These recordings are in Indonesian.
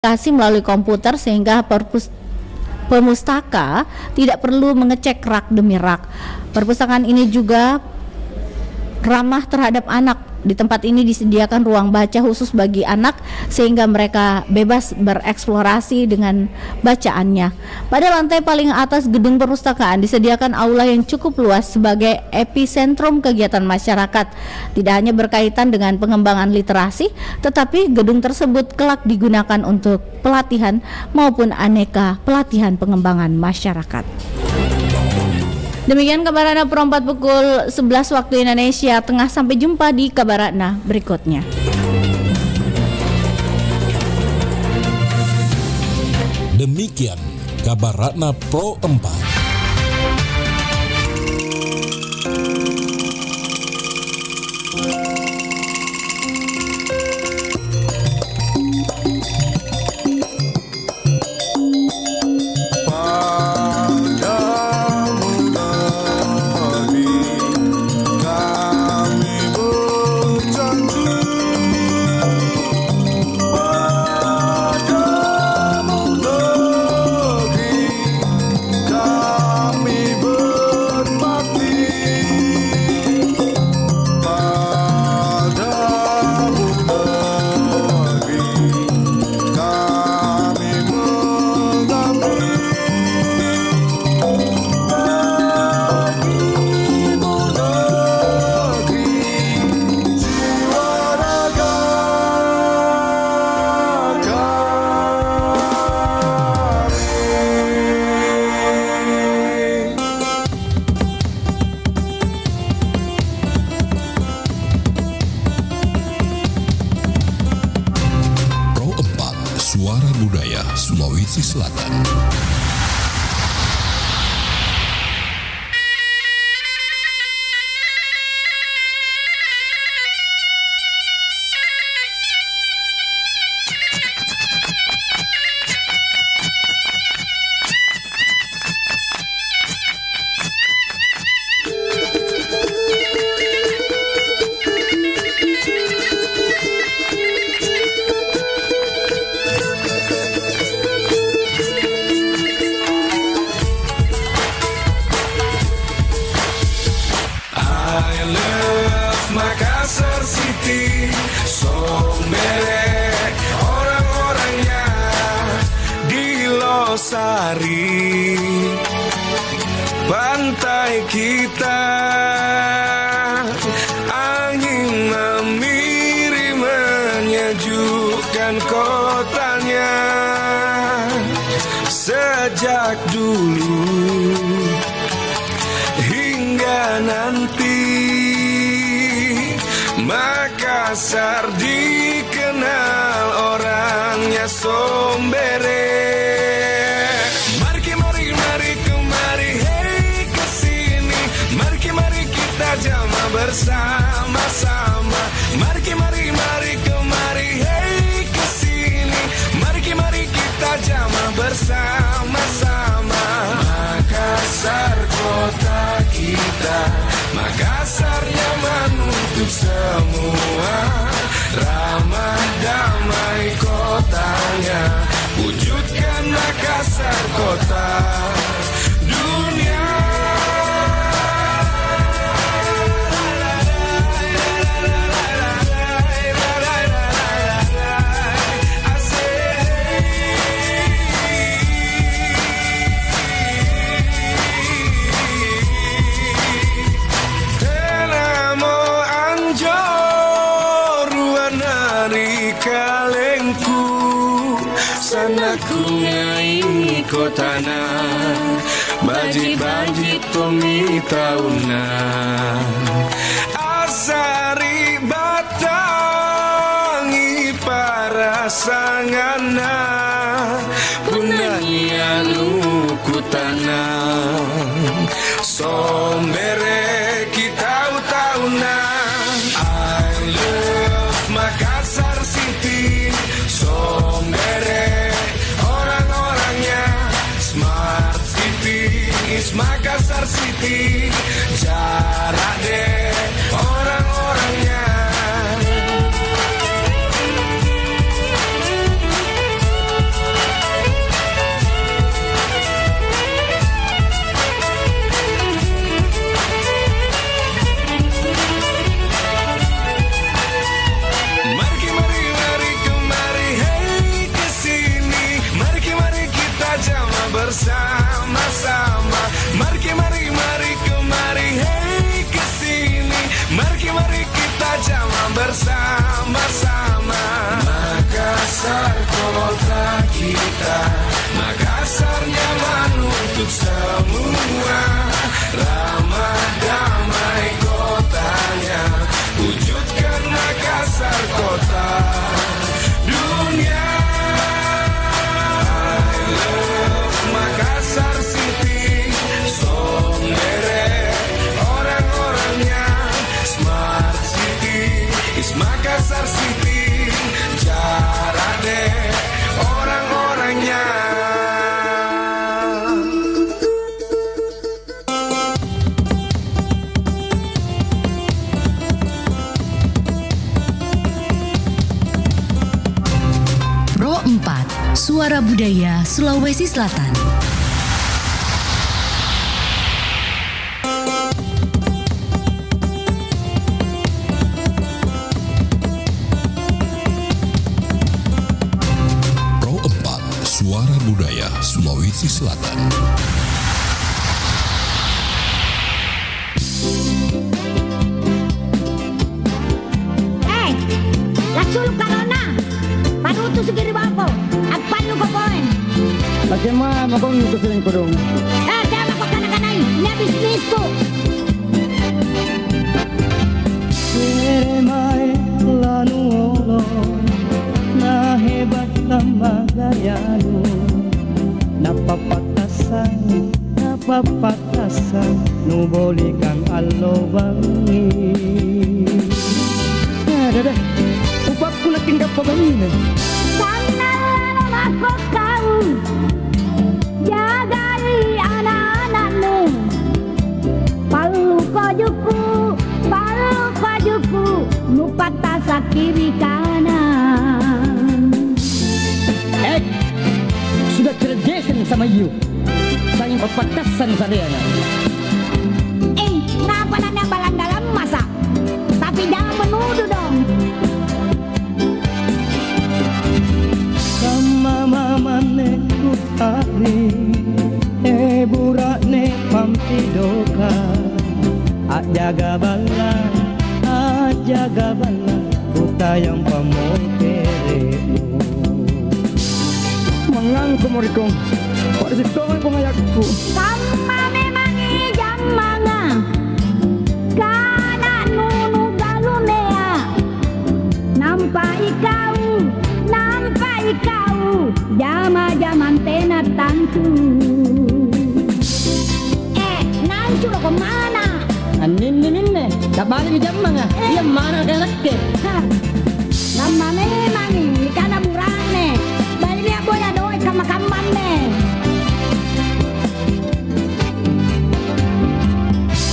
komunikasi melalui komputer sehingga pemustaka tidak perlu mengecek rak demi rak. Perpustakaan ini juga ramah terhadap anak. Di tempat ini disediakan ruang baca khusus bagi anak sehingga mereka bebas bereksplorasi dengan bacaannya. Pada lantai paling atas gedung perpustakaan disediakan aula yang cukup luas sebagai epicentrum kegiatan masyarakat. Tidak hanya berkaitan dengan pengembangan literasi, tetapi gedung tersebut kelak digunakan untuk pelatihan maupun aneka pelatihan pengembangan masyarakat. Demikian kabar Rana perempat pukul 11 waktu Indonesia Tengah. Sampai jumpa di kabar Rana berikutnya. Demikian kabar Ratna Pro 4. Suara Budaya Sulawesi Selatan. Makassar City, Sombere, orang-orangnya di Losari, pantai kita, angin memiri menyejukkan kotanya, sejak dulu hingga nanti. Makassar dikenal orangnya Sombere. Mari kemari, hey kesini. Mari kita jamaah bersama-sama. Mari kemari, hey kesini. Mari kita jamaah bersama-sama. Makassar kota kita, Makassar nyaman untuk semua, ramah damai kotanya, wujudkan Makassar kota dunia. Sanaku ngai kotana, baji-baji tomi tauna, asari batangi para sangana, punanya lukutana, Sombere kita tauna. I love Makassar City, Sombere, orang-orangnya, Smart City is Makassar City, jarak deh orang-orangnya. kota kita. Makassar nyaman untuk semua, ramah damai kotanya. Wujudkan Makassar kota dunia. I love Makassar City, Sombere orang-orangnya. Smart City is Makassar City, Jarade orang-orangnya. Pro 4, Suara Budaya Sulawesi Selatan. Pro 4, Suara Budaya Sulawesi Selatan. Langsung kalona, paruto segiri bapo, apan lu kapoen. Bagaimana kau ngutusin ko dong? Jangan kau kanak-kanay, na bisnis ko. Seremai lanuolo na hebat sama gayamu, napapatasan nuboli kang alobangi. Dada, upap ko na tinggap pa ganyan. Sana lang ako kau, jagai anak-anakmu. Palu kajuku, nupata sa kiri kanan. Sudah cerdesan sama you. Sayang papatasan sa riyan. Ngapa nanya balan dalam masa? Tapi jangan menuduh dong. Sama mama ne kutari burak ne pampidoka jaga bala kutayang pamokeremu mangangko morikong parisitoy pangayakku Sama memang ijang manga kana nunu galunea. Nampai kau jama-jaman tenat tantu. Nancu lo kemana? Anin kabalik jam mga iya mana kaya Nama memang ikan burane. Balik dia boya doi kama-kaman ne.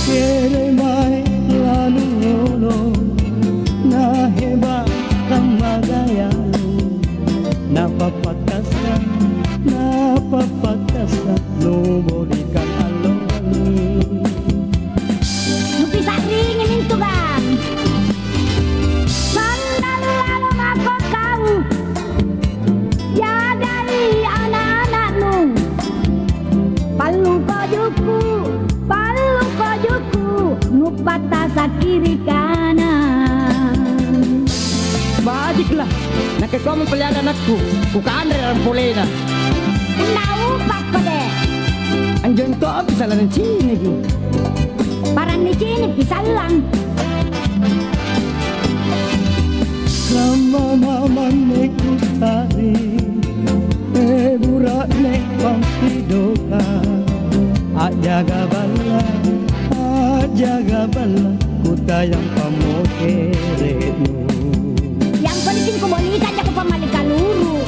Seremai lanuolo na hebat sama gayamu, napapatasan nubolikan alongi. Bisa ringin itu bang. Sandal lalu aku kau, jagai anak-anakmu. Palu kojuku, nupata sa kiri kanan. Badiklah, nakikaw mo pala anakku, kukaan rin ang pulena. Naupak ko de, Andiyan to, bisa lang ng chinig. parang ni Cini pisal lang. Sama mama ne kutari, burak ne pampidoka jaga bala kutayang pamokeremu. Yang penting kebonikan aja ke pamalika luru.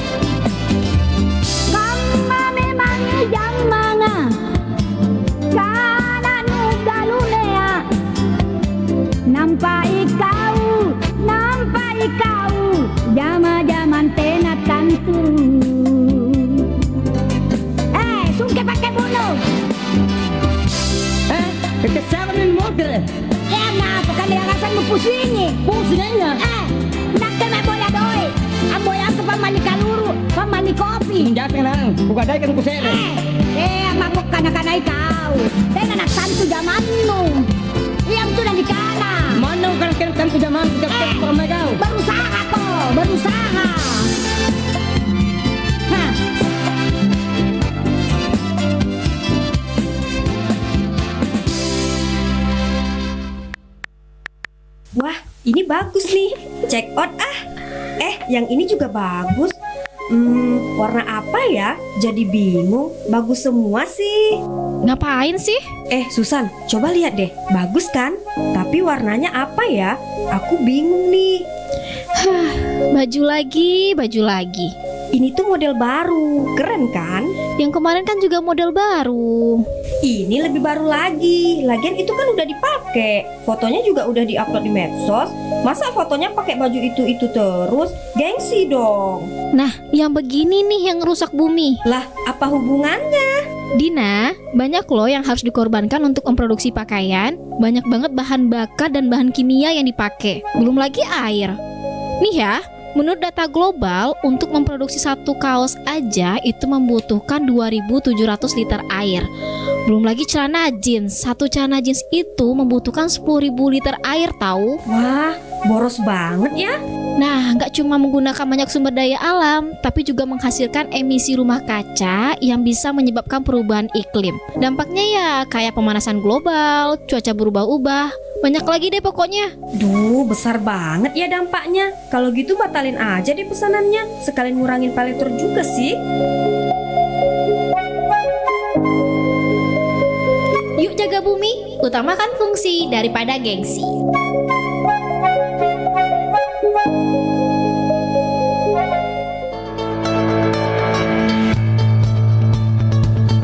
Kama memang ijang manga, kana nu galunea. Nampai kau, jama-jaman tenat tantu. Sungke pakai bunuh. Kekesama ng motor. Kenapa kan dia rasa ngepusingi? Pusingnya. Nak kena boya doi. Ang boya ke pamalika luru, pamali kopi. Menjatuh lang, bukaday kan kusere. Mabuk kana-kana ikaw. Dengan anak santu zamanmu. Yang sudah di kana. Mana kan kan zaman kita pamagaw. Berusaha ko, berusaha. ini bagus nih. Check out ah. Yang ini juga bagus. Warna apa ya? Jadi bingung. Bagus semua sih. Ngapain sih? Susan, coba lihat deh. Bagus kan? Tapi warnanya apa ya? Aku bingung nih. Baju lagi. Ini tuh model baru. Keren kan? Yang kemarin kan juga model baru. Ini lebih baru lagi. Lagian itu kan udah dipakai. Fotonya juga udah diupload di medsos. Masa fotonya pakai baju itu terus? Gengsi dong. Nah, yang begini nih yang rusak bumi. Lah, apa hubungannya? Dina, banyak loh yang harus dikorbankan untuk memproduksi pakaian. Banyak banget bahan bakar dan bahan kimia yang dipakai. Belum lagi air. Nih ya, menurut data global, untuk memproduksi satu kaos aja itu membutuhkan 2.700 liter air. Belum lagi celana jeans. Satu celana jeans itu membutuhkan 10.000 liter air tahu. Wah, boros banget ya. Nah, nggak cuma menggunakan banyak sumber daya alam, tapi juga menghasilkan emisi rumah kaca yang bisa menyebabkan perubahan iklim. Dampaknya ya kayak pemanasan global, cuaca berubah-ubah, banyak lagi deh pokoknya. Duh, besar banget ya dampaknya. Kalau gitu batalin aja deh pesanannya. Sekalian ngurangin paletur juga sih. Yuk jaga bumi, utamakan fungsi daripada gengsi.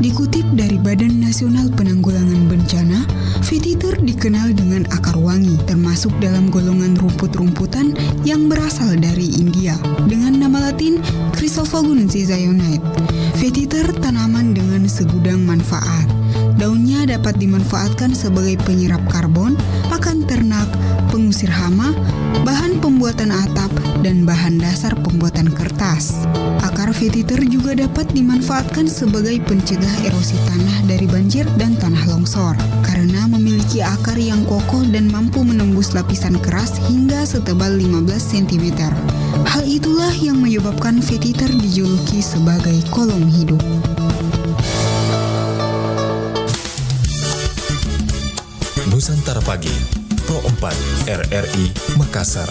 Dikutip dari Badan Nasional Penanggulangan Bencana, vetiver dikenal dengan akar wangi, termasuk dalam golongan rumput-rumputan yang berasal dari India, dengan nama latin Chrysophagunensis zionite. Vetiver tanaman dengan segudang manfaat. Daunnya dapat dimanfaatkan sebagai penyerap karbon, pakan ternak, pengusir hama, bahan pembuatan atap, dan bahan dasar pembuatan kertas. Akar vetiver juga dapat dimanfaatkan sebagai pencegah erosi tanah dari banjir dan tanah longsor, karena memiliki akar yang kokoh dan mampu menembus lapisan keras hingga setebal 15 cm. Hal itulah yang menyebabkan vetiver dijuluki sebagai kolom hidup. Nusantara Pagi, Pro 4 RRI Makassar.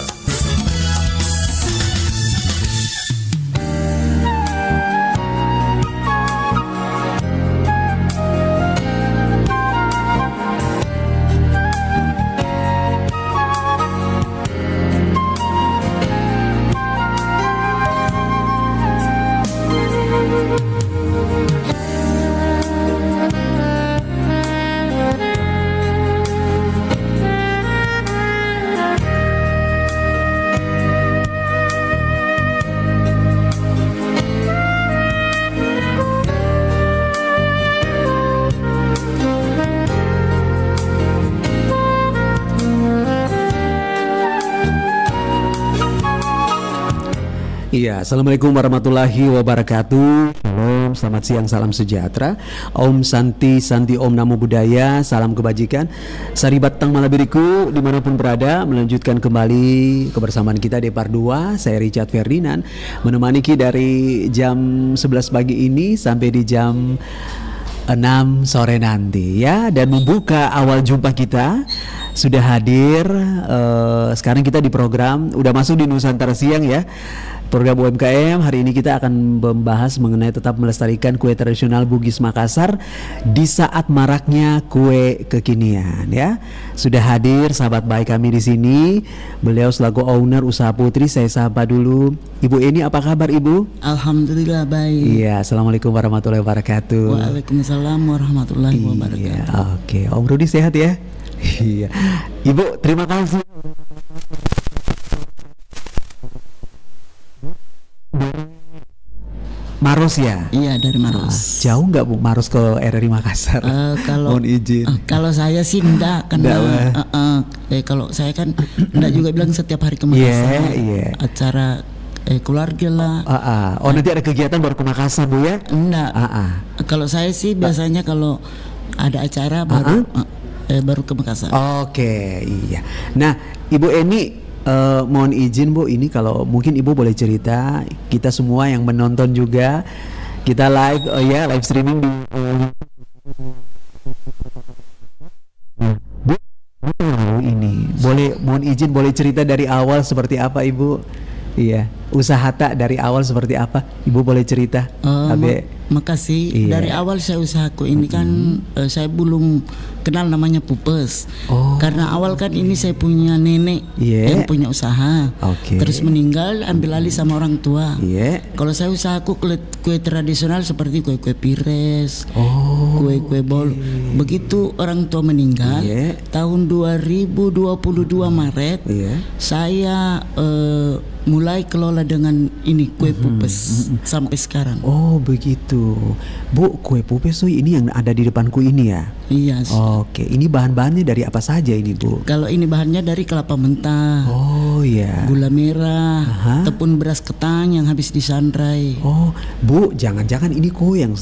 Iya, Assalamualaikum warahmatullahi wabarakatuh. Shalom, selamat siang, salam sejahtera. Om Santi, Santi Om Namo Buddhaya, salam kebajikan. Sari Batang Malabiriku, dimanapun berada, melanjutkan kembali kebersamaan kita di Part 2. Saya Richard Ferdinand, menemani kita dari jam 11 pagi ini sampai di jam 6 sore nanti ya. Dan membuka awal jumpa kita sudah hadir, sekarang kita di program, udah masuk di Nusantara Siang ya, program UMKM. Hari ini kita akan membahas mengenai tetap melestarikan kue tradisional Bugis Makassar di saat maraknya kue kekinian ya. Sudah hadir sahabat baik kami di sini. Beliau selaku owner usaha Putri, saya sapa dulu. Ibu Eni, apa kabar Ibu? Alhamdulillah baik. Iya, Assalamualaikum warahmatullahi wabarakatuh. Waalaikumsalam warahmatullahi wabarakatuh. Iya, oke. Om Rudi sehat ya? Iya. Ibu, terima kasih. Maros ya? Iya, dari Maros. Jauh nggak Bu Maros ke RRI Makassar? Kalau mohon izin. Kalau saya sih enggak, karena kalau saya kan enggak juga bilang setiap hari ke Makassar. Acara keluarga lah. Oh, nanti ada kegiatan baru ke Makassar Bu ya? Enggak. Kalau saya sih biasanya kalau ada acara baru ke Makassar. Oke, iya. Nah, Ibu Eni, mohon izin Bu, ini kalau mungkin Ibu boleh cerita, kita semua yang menonton juga, kita live, live streaming di Bu, ini boleh mohon izin boleh cerita dari awal seperti apa Ibu? Iya, usaha tak dari awal seperti apa? Ibu boleh cerita? Makasih. Iya. Dari awal saya usahaku ini kan saya belum kenal namanya pupes. Karena awal kan ini saya punya nenek yang punya usaha. Terus meninggal, ambil alih sama orang tua. Kalau saya usahaku kue tradisional seperti kue-kue pires, kue-kue bol. Begitu orang tua meninggal, tahun 2022 Maret, saya mulai kelola dengan ini kue pupes sampai sekarang. Oh begitu, Bu. Kue pupes tuh ini yang ada di depanku ini ya? Iya. Oke, ini bahan-bahannya dari apa saja ini Bu? Kalau ini bahannya dari kelapa mentah. Oh iya. Gula merah, tepung beras ketan yang habis disandrai. Oh Bu, jangan-jangan ini kue yang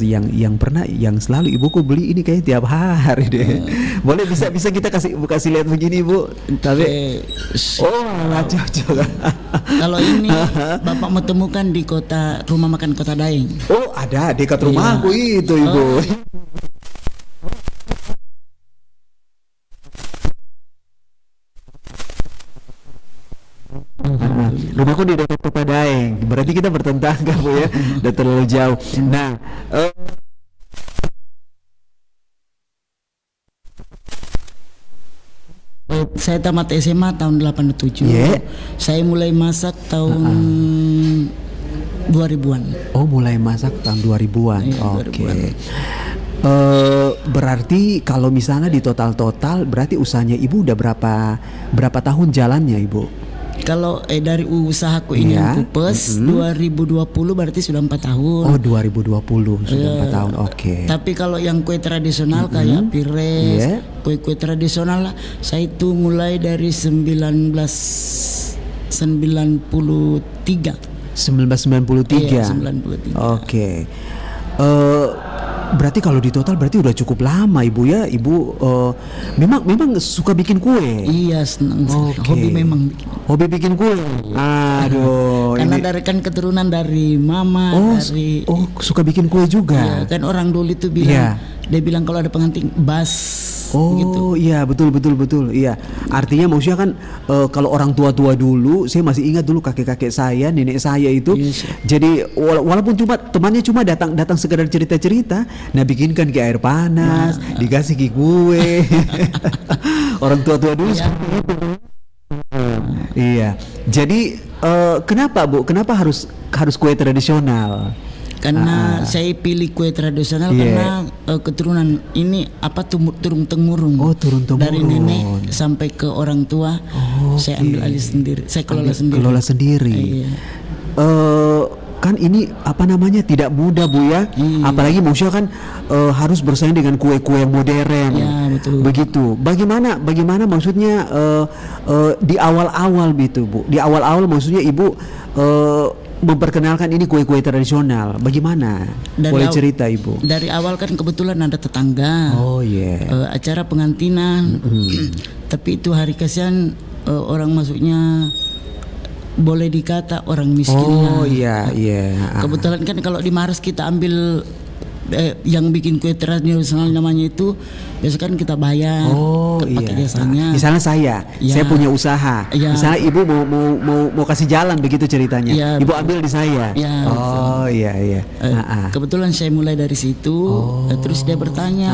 pernah yang selalu ibuku beli ini kayak tiap hari deh. Boleh bisa kita kasih lihat begini Bu? Tapi alah cocok. Kalau ini Bapak mau temukan di rumah makan Kota Daeng. Oh ada dekat rumahku itu Ibu. Rumahku di dekat Kota Daeng. Berarti kita bertetangga Bu ya. Udah terlalu jauh. Nah, saya tamat SMA tahun 87. Saya mulai masak tahun 2000-an. Oh, mulai masak tahun 2000-an. Oke. Berarti kalau misalnya di total berarti usahanya Ibu udah berapa tahun jalannya Ibu? Kalau dari usahaku ini yang pupes 2020 berarti sudah 4 tahun. Oh 2020 sudah 4 tahun. Oke. Tapi kalau yang kue tradisional kayak pires, kue-kue tradisional lah, saya itu mulai dari 1993. 1993. Iya, 93. Oke. Berarti kalau di total berarti udah cukup lama Ibu ya. Ibu memang suka bikin kue. Iya, senang. Hobi memang bikin. Hobi bikin kue. Aduh. Karena dari kan keturunan dari mama, dari suka bikin kue juga. Ya, kan orang dulu itu bilang, dia bilang kalau ada pengantin bas. Oh iya betul. Iya, artinya maksudnya kan kalau orang tua dulu, saya masih ingat dulu kakek saya, nenek saya itu. Jadi walaupun temannya cuma datang sekedar cerita, nah bikinkan ke air panas, dikasih ke kue. Orang tua dulu seperti itu. Iya. Jadi kenapa Bu? Kenapa harus kue tradisional? Karena saya pilih kue tradisional karena keturunan ini turun temurun. Oh, turun temurun. Dari nenek sampai ke orang tua. Saya ambil alih sendiri. Saya kelola sendiri. Kan ini tidak mudah Bu ya. Apalagi maksudnya kan harus bersaing dengan kue-kue yang modern. Ya, betul. Begitu. Bagaimana maksudnya di awal-awal gitu Bu. Di awal-awal maksudnya Ibu memperkenalkan ini kue-kue tradisional. Bagaimana? Boleh cerita Ibu? Dari awal kan kebetulan ada tetangga. Acara pengantinan. Tapi itu hari kasihan orang masuknya boleh dikata orang miskin. Kebetulan kan kalau di Maros kita ambil yang bikin kue tradisional namanya itu biasa kan kita bayar pakai jasanya. Misalnya saya punya usaha. Misalnya Ibu mau kasih jalan begitu ceritanya. Ibu ambil di saya. Kebetulan saya mulai dari situ. Terus dia bertanya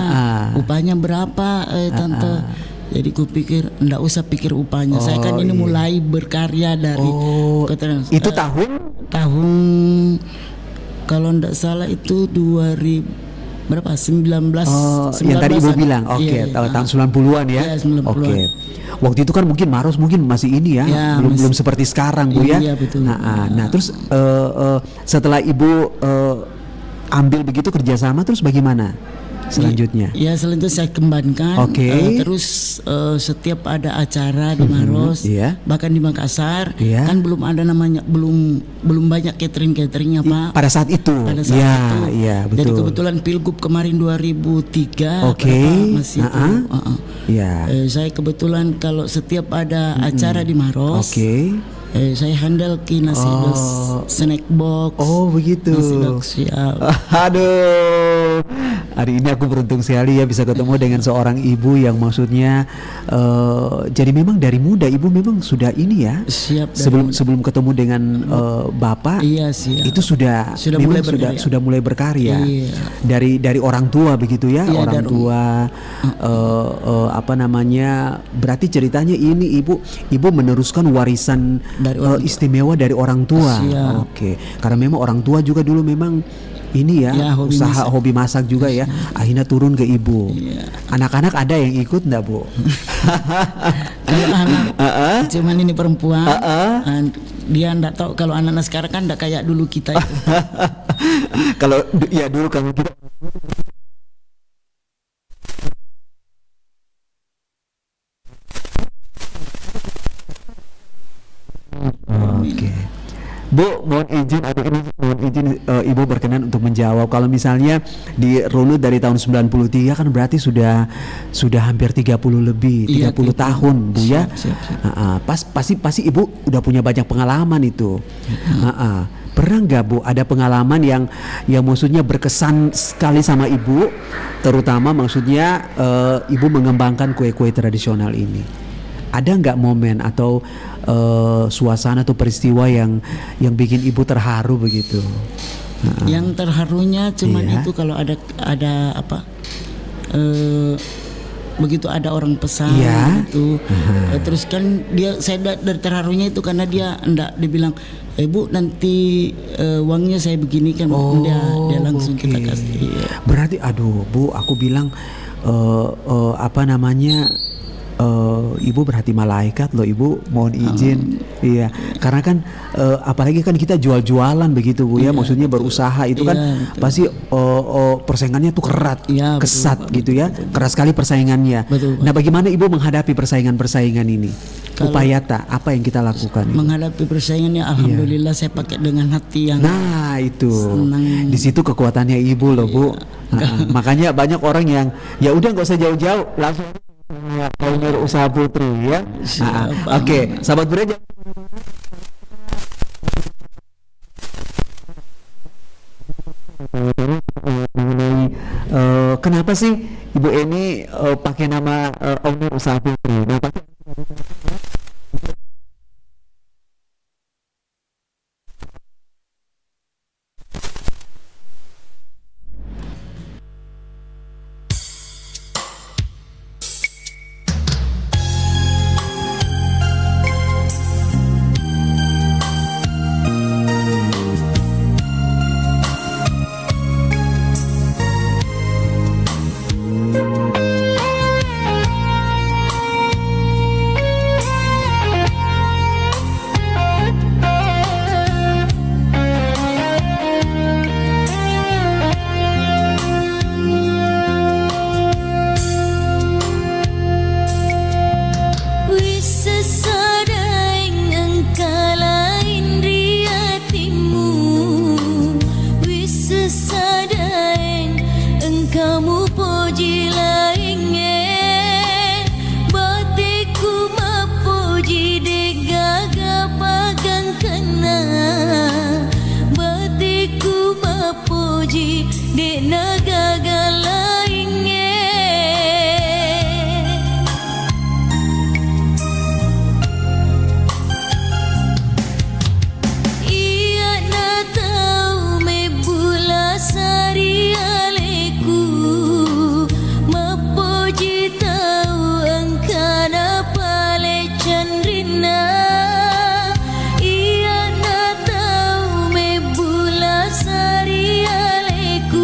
upahnya berapa tante. Jadi ku pikir enggak usah pikir upahnya. Saya kan ini mulai berkarya dari itu tahun kalau enggak salah itu 2000 berapa? 19 yang tadi Ibu bilang. Tahun 90-an ya. 90-an. Waktu itu kan mungkin Maros masih ini ya, belum seperti sekarang Bu ya. Iya, betul. Nah, terus setelah Ibu ambil begitu kerjasama terus bagaimana selanjutnya? Selanjutnya saya kembangkan. Terus setiap ada acara di Maros, bahkan di Makassar, kan belum ada namanya, belum banyak cateringnya Pak. Pada saat itu. Betul. Jadi kebetulan Pilgub kemarin 2003 masih saya kebetulan kalau setiap ada acara di Maros. Saya handle nasi snack box. Oh begitu. Nasi box, siap. Hari ini aku beruntung sekali ya bisa ketemu dengan seorang ibu yang maksudnya jadi memang dari muda ibu memang sudah ini ya. Siap. Sebelum ketemu dengan bapak. Iya siap. Itu sudah mulai berkarya. Iya. Dari orang tua begitu ya. Iya, orang tua apa namanya? Berarti ceritanya ini ibu meneruskan warisan istimewa dari orang tua. Oke. Karena memang orang tua juga dulu memang ini ya, hobi masak juga ya. Akhirnya turun ke ibu. Anak-anak ada yang ikut enggak, Bu? Kalau anak cuman ini perempuan. Dia enggak tahu kalau anak-anak sekarang kan enggak kayak dulu kita itu. Kalau ya dulu kalau kita Bu, mohon izin Ibu berkenan untuk menjawab. Kalau misalnya dirunut dari tahun 93 kan berarti sudah hampir 30 lebih, 30 tahun, Bu ya. Siap. Pasti Ibu udah punya banyak pengalaman itu. Pernah nggak Bu ada pengalaman yang maksudnya berkesan sekali sama Ibu, terutama maksudnya Ibu mengembangkan kue-kue tradisional ini? Ada nggak momen atau suasana atau peristiwa yang bikin Ibu terharu begitu? Yang terharunya cuman itu kalau ada apa? Begitu ada orang pesan gitu. Terus kan saya dari terharunya itu karena dia bilang, Bu nanti uangnya saya begini kan. Dia langsung kita kasih. Berarti aduh Bu, aku bilang apa namanya, Ibu berhati malaikat loh Ibu, mohon izin. Iya, karena kan apalagi kan kita jualan begitu Bu ya, maksudnya berusaha itu kan pasti persaingannya tuh kesat betul, gitu ya, keras sekali persaingannya. Nah, bagaimana Ibu menghadapi persaingan ini? Upaya apa yang kita lakukan? Menghadapi persaingannya, alhamdulillah saya pakai dengan hati yang itu senang. Di situ kekuatannya Ibu loh Bu. Makanya banyak orang yang ya udah nggak usah jauh-jauh, langsung Pionir Usaha Putri ya. Oke, sahabat Budaya. Mengenai kenapa sih Ibu Eni pakai nama owner Usaha Putri? Sari aleku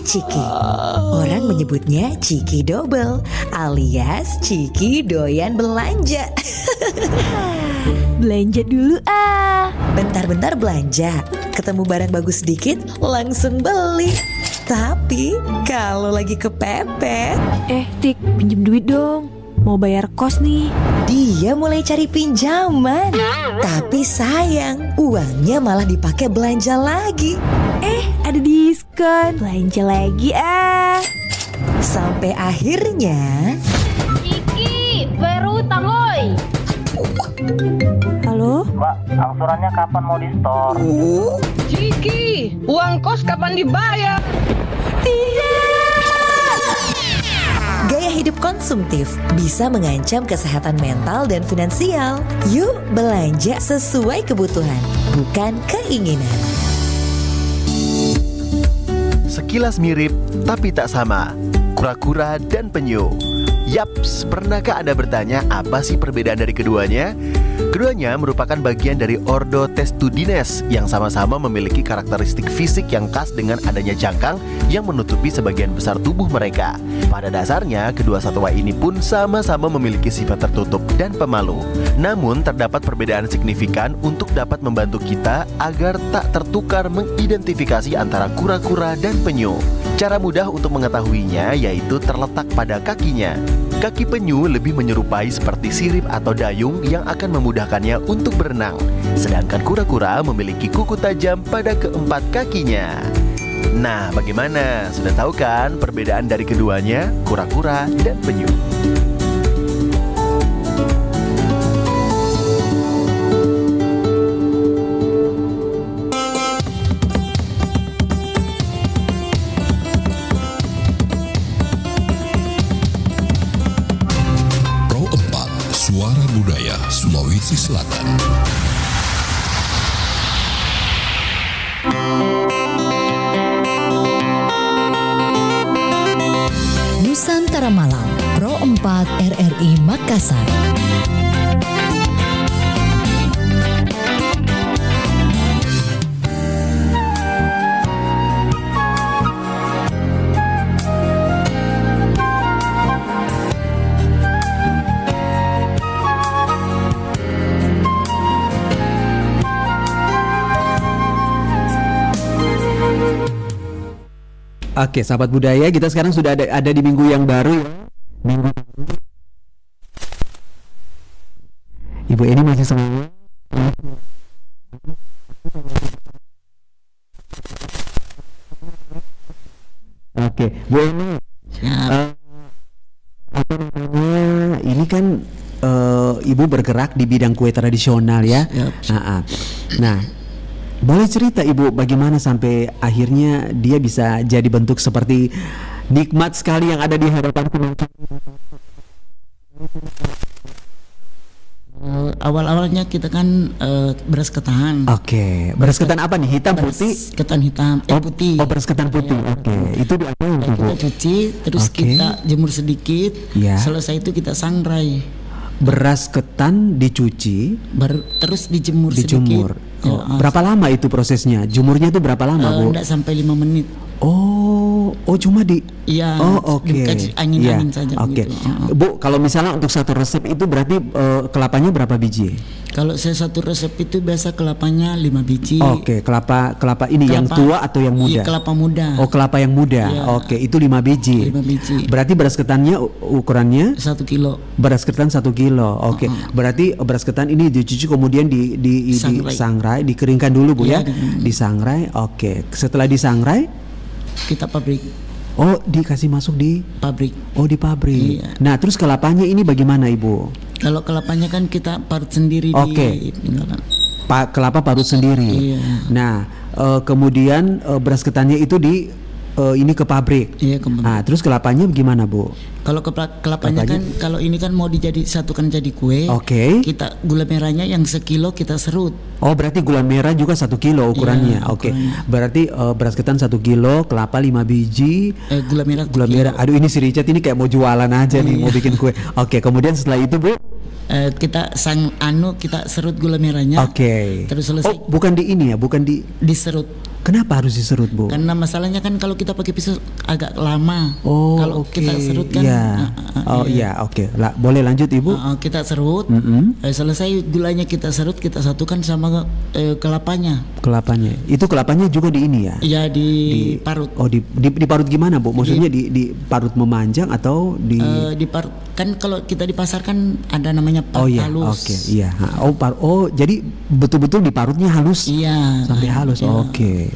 Ciki. Orang menyebutnya Ciki Double alias Ciki doyan belanja. Belanja dulu ah. Bentar-bentar belanja. Ketemu barang bagus sedikit langsung beli. Tapi kalau lagi kepepet, Tik, pinjem duit dong. Mau bayar kos nih. dia mulai cari pinjaman. Tapi sayang, uangnya malah dipakai belanja lagi. Ada diskon. Belanja lagi ah. Sampai akhirnya Ciki, bayar utang oi. Halo? Mbak, angsurannya kapan mau di store? Ciki, uang kos kapan dibayar? gaya hidup konsumtif bisa mengancam kesehatan mental dan finansial. Yuk belanja sesuai kebutuhan, bukan keinginan. Sekilas mirip, tapi tak sama. Kura-kura dan penyu. Yaps, pernahkah Anda bertanya apa sih perbedaan dari keduanya? Keduanya merupakan bagian dari ordo Testudines yang sama-sama memiliki karakteristik fisik yang khas dengan adanya jangkang yang menutupi sebagian besar tubuh mereka. Pada dasarnya, kedua satwa ini pun sama-sama memiliki sifat tertutup dan pemalu. Namun, terdapat perbedaan signifikan untuk dapat membantu kita agar tak tertukar mengidentifikasi antara kura-kura dan penyu. Cara mudah untuk mengetahuinya yaitu terletak pada kakinya. Kaki penyu lebih menyerupai seperti sirip atau dayung yang akan memudahkannya untuk berenang. Sedangkan kura-kura memiliki kuku tajam pada keempat kakinya. Nah, bagaimana? Sudah tahu kan perbedaan dari keduanya, kura-kura dan penyu? Suara Budaya Sulawesi Selatan. Nusantara Malam, Pro 4 RRI Makassar. Oke, sahabat budaya, kita sekarang sudah ada di minggu yang baru ya. Minggu Ibu Eni masih semangat. Oke, Bu Eni. Apa namanya? Ini kan Ibu bergerak di bidang kue tradisional ya. Nah, boleh cerita Ibu bagaimana sampai akhirnya dia bisa jadi bentuk seperti nikmat sekali yang ada di hadapan penonton? Awal-awalnya kita kan beras ketan. Oke, beras ketan apa nih? Hitam, putih? Ketan hitam, putih. Oh, beras ketan putih. Oke. Itu diapain tuh, Bu? Kita cuci, terus kita jemur sedikit. Ya. Selesai itu kita sangrai. Beras ketan dicuci, terus dijemur. Berapa lama itu prosesnya? Jemurnya itu berapa lama, Bu? Enggak sampai 5 menit. Oh, cuma di. Iya. Oh, oke. Angin-angin saja. Oke. Begitu. Bu, kalau misalnya untuk satu resep itu berarti kelapanya berapa biji? Kalau saya satu resep itu biasa kelapanya 5 biji. Oke, kelapa ini yang tua atau yang muda? Iya, kelapa muda. Oh, kelapa yang muda. Iya. Oke, itu 5 biji. 5 biji. Berarti beras ketannya ukurannya 1 kilo. Beras ketan 1 kilo. Oke. Berarti beras ketan ini dicuci kemudian disangrai, dikeringkan dulu, Bu ya. Disangrai. Oke. Setelah disangrai kita pabrik. Oh, dikasih masuk di pabrik. Oh, di pabrik. Iya. Nah, terus kelapanya ini bagaimana, Ibu? Kalau kelapanya kan kita parut sendiri. Oke. Kelapa parut sendiri. Iya. Nah, kemudian beras ketannya itu ini ke pabrik. Iya, ke pabrik. Nah, terus kelapanya gimana, Bu? Kalau kelapanya kan kalau ini kan mau disatukan jadi kue. Oke. Kita gula merahnya yang 1 kilo kita serut. Oh, berarti gula merah juga 1 kilo ukurannya. Iya, Oke. Berarti beras ketan 1 kilo, kelapa 5 biji. Gula merah. Aduh, ini si Richard ini kayak mau jualan aja nih, mau bikin kue. Oke, kemudian setelah itu, Bu? Kita kita serut gula merahnya. Oke. Terus selesai. Oh, bukan di ini ya, bukan diserut. Kenapa harus diserut, Bu? Karena masalahnya kan kalau kita pakai pisau agak lama. Oh, kalau kita serut kan. Ya. Iya, oke. Boleh lanjut, Ibu? Kita serut. Selesai gulanya kita serut, kita satukan sama kelapanya. Kelapanya. Itu kelapanya juga di ini ya? Iya, diparut. Oh, diparut gimana, Bu? Maksudnya diparut memanjang atau diparut? Kan kalau kita di pasar kan ada namanya parut halus. Oke, iya. Jadi betul-betul diparutnya halus. Iya. Sampai halus. Iya. Oke.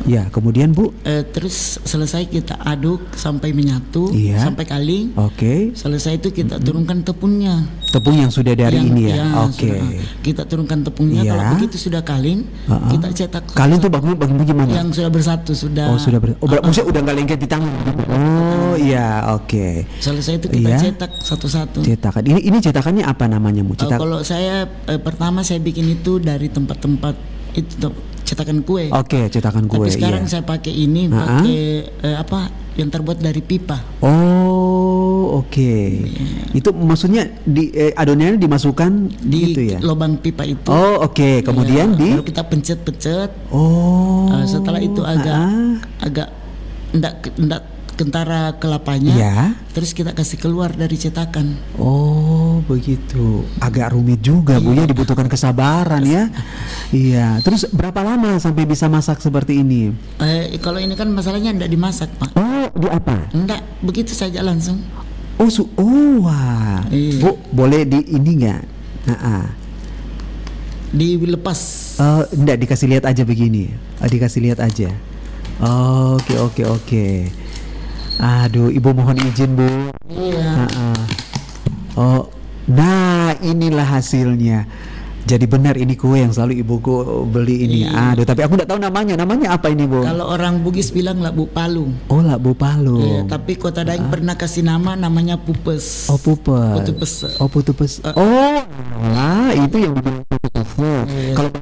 Ya, kemudian Bu? Terus selesai kita aduk sampai menyatu, sampai kaling. Oke. Selesai itu kita turunkan tepungnya. Tepung yang sudah dari ini ya. Oke. Kita turunkan tepungnya. Kalau begitu sudah kaling, kita cetak. Kaling tuh bagaimana? Yang sudah bersatu sudah. Oh, sudah maksudnya udah nggak lengket di tangan. Oh, iya, oke. Selesai itu kita cetak satu-satu. Cetakan. Ini cetakannya apa namanya, Bu? Kalau saya pertama saya bikin itu dari tempat-tempat itu cetakan kue. Oke, cetakan kue. Tapi sekarang saya pakai ini, pakai yang terbuat dari pipa. Oh, oke. Itu maksudnya adonannya dimasukkan di gitu ya? lubang pipa itu. Oh, oke. Kemudian baru kita pencet-pencet. Oh. Setelah itu agak enggak kentara kelapanya. Ya. Terus kita kasih keluar dari cetakan. Oh, begitu. Agak rumit juga, Bu ya, dibutuhkan kesabaran ya. Iya. Terus berapa lama sampai bisa masak seperti ini? Kalau ini kan masalahnya enggak dimasak, Pak. Oh, di apa? Enggak, begitu saja langsung. Wah. Bu, boleh di ini enggak? Dilepas. Enggak, dikasih lihat aja begini. Dikasih lihat aja. Oke. Aduh, Ibu mohon izin, Bu. Iya. Nah, inilah hasilnya. Jadi benar ini kue yang selalu ibuku beli ini. Aduh, tapi aku enggak tahu namanya. Namanya apa ini, Bu? Kalau orang Bugis bilang labu palu. Oh, labu palu. Iya, tapi Kota Daeng pernah kasih namanya pupes. Oh, pupes. Putu pes. Oh, itu yang dibilang putu pes. Kalau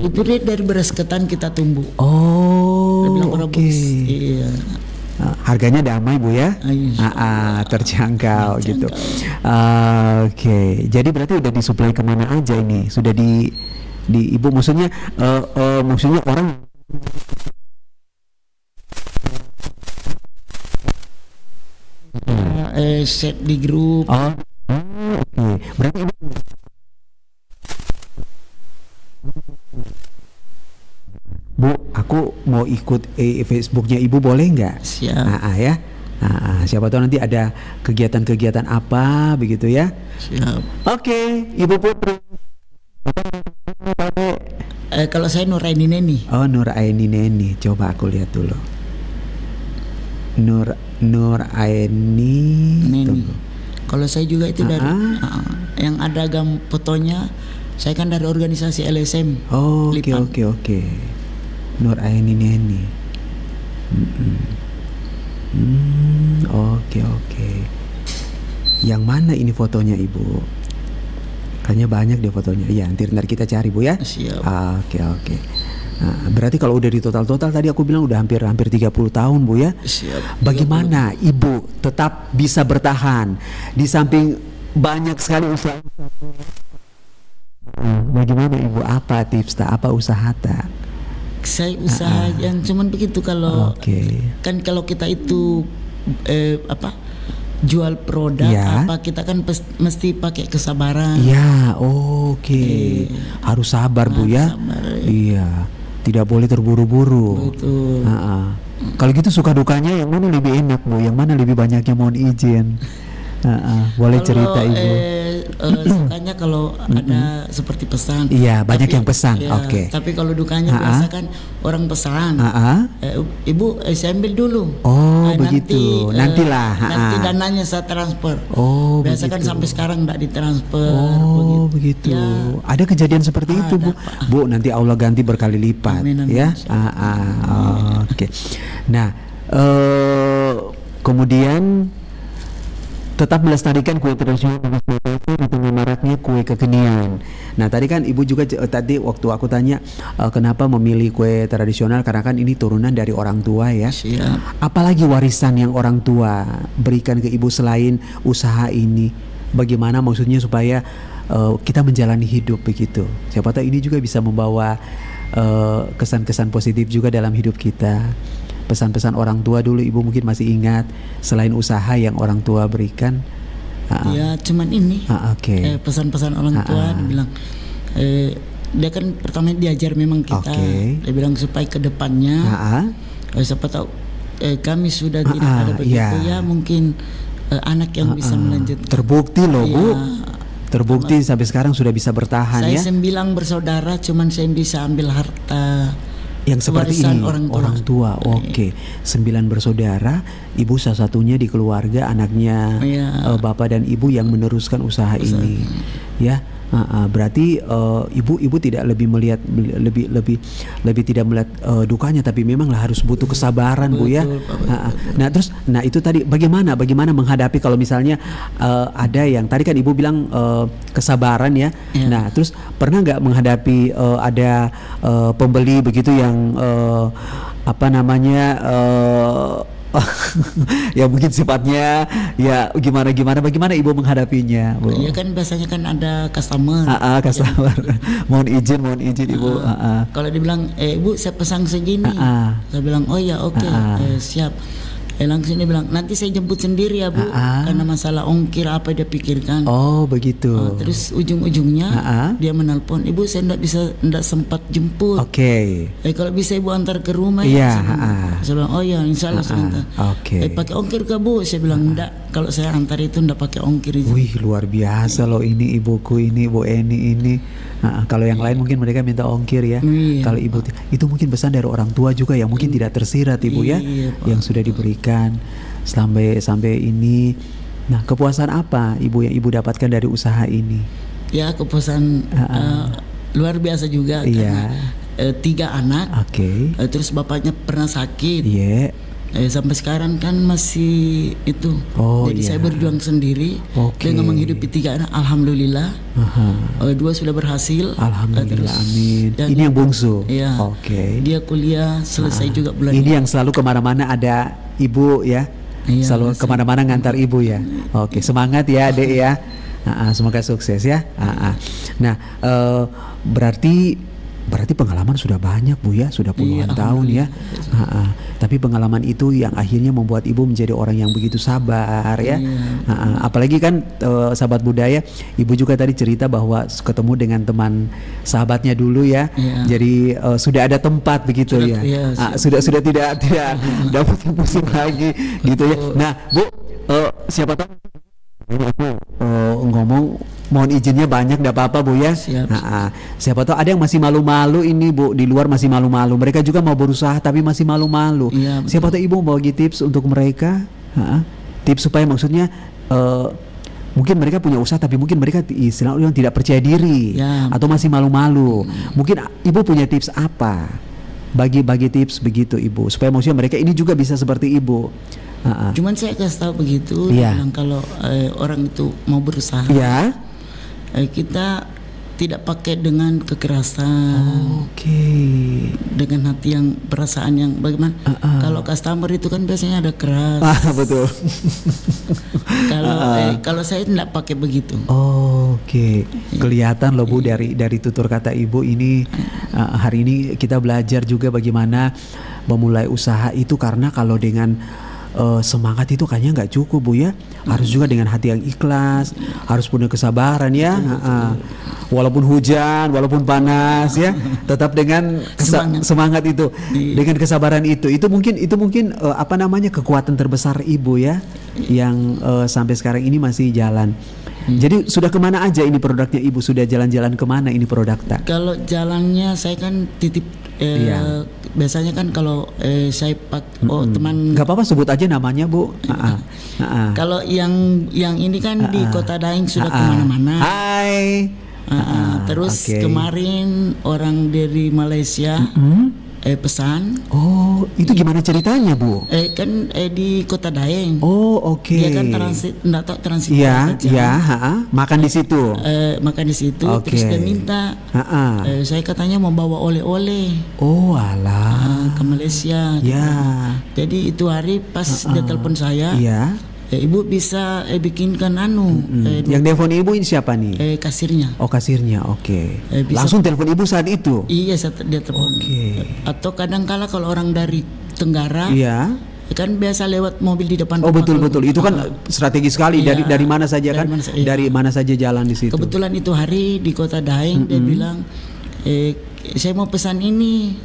itu dari beras ketan kita tumbuh. Oh, oke. Iya. Harganya damai, Bu ya? Terjangkau gitu. Oke. Jadi berarti udah disuplai kemana aja ini? Sudah di Ibu maksudnya orang set di grup. Oke. Berarti ini Bu, aku mau ikut Facebooknya Ibu, boleh nggak? Siap. Ya. Siapa tahu nanti ada kegiatan-kegiatan apa begitu ya? Siap. Oke, Ibu Putri. Kalau saya Nuraini Neni. Oh, Nuraini Neni. Coba aku lihat dulu. Nuraini Neni. Kalau saya juga itu dari yang ada fotonya. Saya kan dari organisasi LSM. Oh, oke. Nuraini Neni. Oke. Yang mana ini fotonya, Ibu? Kayaknya banyak deh fotonya. Iya, nanti kita cari, Bu ya. Siap. Oke. Berarti kalau udah di total tadi aku bilang udah hampir 30 tahun, Bu ya. Siap. Bagaimana Ibu tetap bisa bertahan di samping banyak sekali usaha? Bagaimana Ibu? Apa tips apa usaha tak? Saya usaha yang cuman begitu kalau kan kalau kita itu jual produk kita kan mesti pakai kesabaran. Iya, harus sabar, Bu ya. Iya, tidak boleh terburu-buru. Betul. Kalau gitu suka dukanya yang mana lebih enak, Bu? Yang mana lebih banyaknya mohon izin? Boleh cerita, Ibu. Sukanya kalau ada seperti pesan. Iya, banyak yang pesan. Oke. Tapi kalau dukanya biasa kan orang pesan. Ibu saya ambil dulu. Oh, begitu. Nantilah. Nanti dananya saya transfer. Oh, biasa begitu. kan sampai sekarang enggak ditransfer. Oh, begitu. Ya. Ada kejadian seperti itu, Bu. Bu, nanti Allah ganti berkali lipat. Amin. Ya. Oke. Nah, kemudian tetap melestarikan kue tradisional di tengah maraknya kue kekinian. Nah, tadi kan Ibu juga tadi waktu aku tanya kenapa memilih kue tradisional, karena kan ini turunan dari orang tua ya. Siap. Apalagi warisan yang orang tua berikan ke Ibu selain usaha ini? bagaimana maksudnya supaya kita menjalani hidup begitu. Siapa tahu ini juga bisa membawa kesan-kesan positif juga dalam hidup kita. Pesan-pesan orang tua dulu Ibu mungkin masih ingat, selain usaha yang orang tua berikan. Ya cuman ini. Oke. Pesan-pesan orang tua dia bilang dia kan pertama diajar memang kita. Dia bilang supaya ke depannya siapa tahu kami sudah tidak ada begitu ya mungkin anak yang bisa melanjutkan. Terbukti loh Bu. Terbukti sampai sekarang sudah bisa bertahan saya ya. Saya 9 bersaudara, cuman saya bisa ambil harta yang seperti ini orang tua. Oke. 9 bersaudara, Ibu salah satunya di keluarga, anaknya Bapak dan Ibu yang meneruskan usaha ini. Ya. Berarti ibu tidak lebih melihat lebih tidak melihat dukanya, tapi memanglah harus butuh kesabaran. Betul, Bu ya. Nah terus itu tadi bagaimana menghadapi kalau misalnya ada yang tadi kan Ibu bilang kesabaran ya. Nah terus pernah nggak menghadapi ada pembeli begitu yang ya mungkin sifatnya ya bagaimana Ibu menghadapinya, Bu? Iya kan biasanya kan ada customer. Customer. Mohon izin Ibu. Kalau dibilang Bu saya pesan segini. Saya bilang oh ya oke. Siap. Langsung dia bilang nanti saya jemput sendiri ya Bu, karena masalah ongkir apa dia pikirkan. Oh begitu. Terus ujung-ujungnya dia menelpon, Ibu saya tidak sempat jemput. Oke. Kalau bisa Ibu antar ke rumah ya. Saya bilang oh ya insya Allah saya antar. Oke. Pakai ongkir ke Bu? Saya bilang enggak. Kalau saya antar itu enggak pakai ongkir. Wih luar biasa loh ini ibuku ini, Bu Eni ini. Kalau yang lain mungkin mereka minta ongkir ya. Kalau Ibu itu mungkin pesan dari orang tua juga yang mungkin tidak tersirat Ibu ya, yang sudah diberikan sampai ini. Nah kepuasan apa Ibu yang Ibu dapatkan dari usaha ini? Ya kepuasan luar biasa juga. Karena 3 anak. Terus bapaknya pernah sakit. Sampai sekarang kan masih itu. Jadi saya berjuang sendiri dengan menghidupi 3 anak. Alhamdulillah. 2 sudah berhasil. Alhamdulillah. Amin. Ini yang bungsu. Dia kuliah selesai juga bulan ini. Yang selalu kemana-mana ada Ibu ya. Selalu kemana-mana ngantar Ibu ya. Oke, semangat ya Dek ya. Semoga sukses ya. Nah berarti pengalaman sudah banyak Bu ya, sudah puluhan tahun ya. Tapi pengalaman itu yang akhirnya membuat Ibu menjadi orang yang begitu sabar ya. Apalagi kan sahabat budaya, Ibu juga tadi cerita bahwa ketemu dengan teman sahabatnya dulu ya. Jadi sudah ada tempat begitu ya. Sudah tidak dapat pusing lagi gitu ya. Nah Bu, siapa tahu ngomong mohon izinnya banyak, enggak apa-apa Bu ya. Siapa tahu ada yang masih malu-malu ini Bu, di luar masih malu-malu. Mereka juga mau berusaha tapi masih malu-malu. Siapa tahu Ibu mau bagi tips untuk mereka. Tips supaya maksudnya mungkin mereka punya usaha tapi mungkin mereka istilahnya tidak percaya diri atau masih malu-malu. Mungkin Ibu punya tips apa? Bagi tips begitu Ibu supaya maksudnya mereka ini juga bisa seperti Ibu. Cuman saya kasih tahu begitu, bilang kalau orang itu mau berusaha, kita tidak pakai dengan kekerasan, dengan hati yang perasaan yang bagaimana. Kalau customer itu kan biasanya ada keras. Betul. Kalau saya tidak pakai begitu. Kelihatan loh Bu dari tutur kata Ibu ini. Hari ini kita belajar juga bagaimana memulai usaha itu, karena kalau dengan semangat itu kayaknya nggak cukup Bu ya, harus juga dengan hati yang ikhlas, harus punya kesabaran ya. Walaupun hujan, walaupun panas ya, tetap dengan semangat itu, dengan kesabaran itu mungkin kekuatan terbesar Ibu ya, yang sampai sekarang ini masih jalan. Jadi sudah kemana aja ini produknya Ibu? Sudah jalan-jalan kemana ini produknya? Kalau jalannya saya kan titip biasanya kan kalau saya teman. Gak apa-apa sebut aja namanya Bu. Kalau yang ini kan di Kota Daeng sudah kemana-mana. Hai. Terus kemarin orang dari Malaysia pesan. Itu gimana ceritanya Bu? Kan di Kota Daeng. Dia kan transit. Makan di situ. Makan di situ. Terus dia minta. Saya katanya mau bawa oleh-oleh. Ke Malaysia. Jadi itu hari pas dia telepon saya. Ibu bisa bikinkan Yang telepon ibu ini siapa nih? Kasirnya. Oh, kasirnya, oke. Bisa- Langsung telepon ibu saat itu? Iya, saat dia telepon. Atau kadang-kala kalau orang dari Tenggara, Iya. kan biasa lewat mobil di depan Oh, rumah. betul. Itu kan strategi sekali. Iya. Dari mana saja Dari kan? mana sa- iya. Dari mana saja jalan di situ. Kebetulan itu hari di Kota Daeng dia bilang saya mau pesan ini.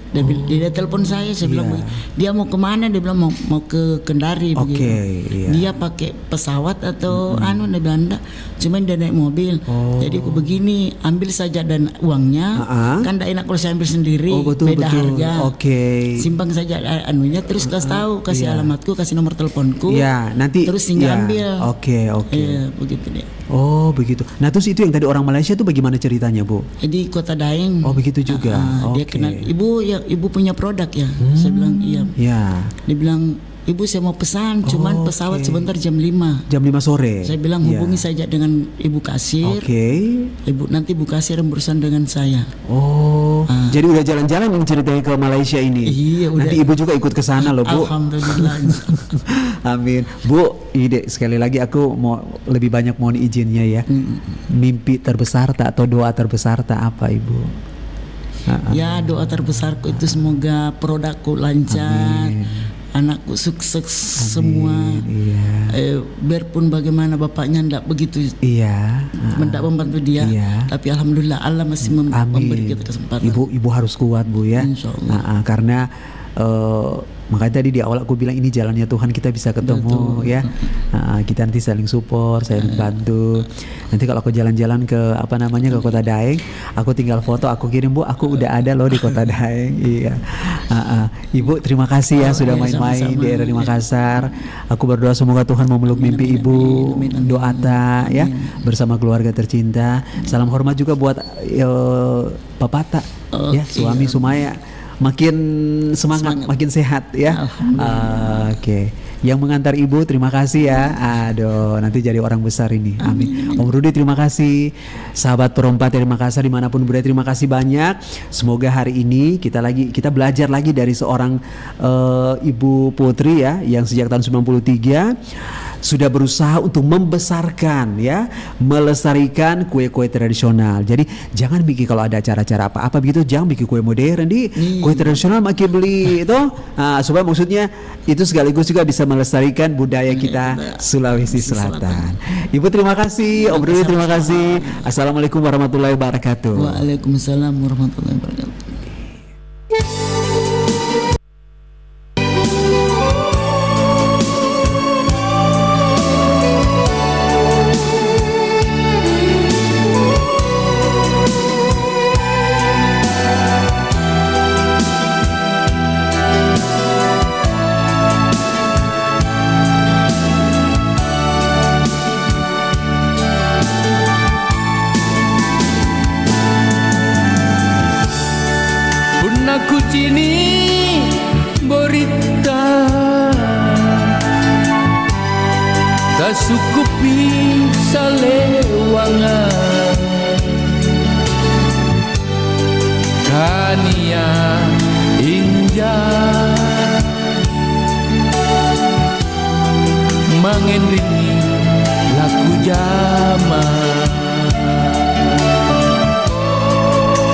Dia telepon saya bilang dia mau kemana? Dia bilang mau ke Kendari begitu. iya. Dia pakai pesawat atau dia bilang enggak, cuman dia naik mobil. Jadi aku begini, ambil saja dan uangnya. Kan enggak enak kalau saya ambil sendiri. Beda harga. Simpang saja anunya, terus kasih alamatku, kasih nomor teleponku. Iya, nanti terus tinggal ambil. Oke. Iya, begitu deh. Oh, begitu. Nah, terus itu yang tadi orang Malaysia tuh bagaimana ceritanya, Bu? Di Kota Daeng. Oh, begitu juga. Dia kenal ibu punya produk ya. Saya bilang iya. Ya. Dia bilang ibu saya mau pesan, cuman pesawat sebentar jam 5. Jam 5 sore. Saya bilang hubungi saja dengan ibu kasir. Nanti ibu kasir yang berurusan dengan saya. Oh, jadi udah jalan-jalan yang ceritanya ke Malaysia ini. Iya, udah. Nanti ibu juga ikut ke sana loh, Bu. Alhamdulillah. Amin. Bu, ide sekali lagi aku mau lebih banyak mohon izinnya ya. Mimpi terbesar tak atau doa terbesar tak apa, Ibu? Ya, doa terbesarku itu semoga produkku lancar. Anakku sukses semua. Biarpun bagaimana bapaknya ndak begitu. Mendak membantu dia. Tapi alhamdulillah Allah masih memberi kita kesempatan. Ibu harus kuat, Bu ya. Karena makanya tadi di awal aku bilang ini jalannya Tuhan, kita bisa ketemu. Betul. Ya. Kita nanti saling support, saling bantu. Nanti kalau aku jalan-jalan ke ke Kota Daeng, aku tinggal foto, aku kirim, Bu, aku udah ada loh di Kota Daeng. Iya. Ibu terima kasih ya sudah main-main di RRI Makassar. Aku berdoa semoga Tuhan memeluk mimpi Ibu. Doa ya bersama keluarga tercinta. Salam hormat juga buat Bapak Tak, ya suami Sumaya. Makin semangat, makin sehat ya. Oke. Yang mengantar ibu terima kasih ya. Aduh, nanti jadi orang besar ini. Amin. Om Rudi terima kasih. Sahabat Perompat dari Makassar dimanapun berada terima kasih banyak. Semoga hari ini kita belajar lagi dari seorang Ibu Putri ya, yang sejak tahun 93 sudah berusaha untuk membesarkan ya, melestarikan kue-kue tradisional. Jadi jangan bikin kalau ada acara-acara apa-apa begitu, jangan bikin kue modern di kue tradisional makin beli itu. Supaya maksudnya itu sekaligus juga bisa melestarikan budaya kita Sulawesi Selatan. Ibu terima kasih, Om Rudi terima kasih. Assalamualaikum warahmatullahi wabarakatuh. Waalaikumsalam warahmatullahi wabarakatuh. Aku cini berita tak sukupi salewangan kania inja mangen